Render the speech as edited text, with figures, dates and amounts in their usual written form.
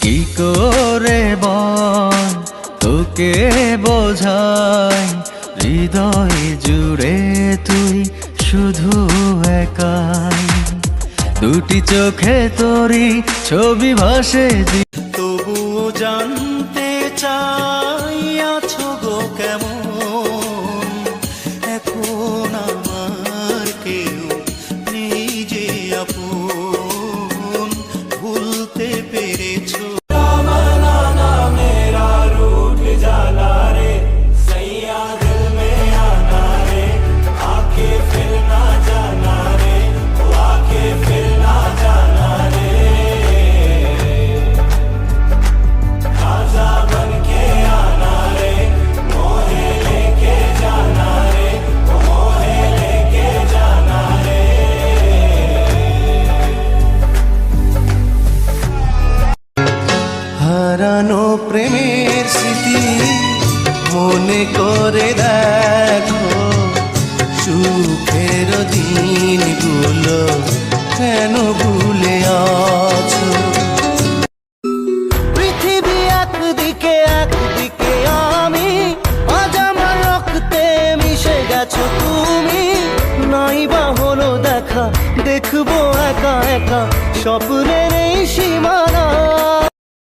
কি করে বল তোকে বোঝাই, হৃদয় জুড়ে তুই শুধু একাই। দুটি চোখে তোরি ছবি ভাসে, তবুও জানতে চাই আছো গো কেমন, এখন আমার কেউ নেই যে আপন, ভুলতে পেরেছো। হারানো প্রেমের স্মৃতি মনে করে দেখো, সুখের দিনগুলো কেন ভুলে আছো। পৃথিবী একদিকে একদিকে আমি, আজ আমার রক্তে মিশে গেছো তুমি। নাই বা হলো দেখা, দেখবো একা একা স্বপ্নের এই সীমানা।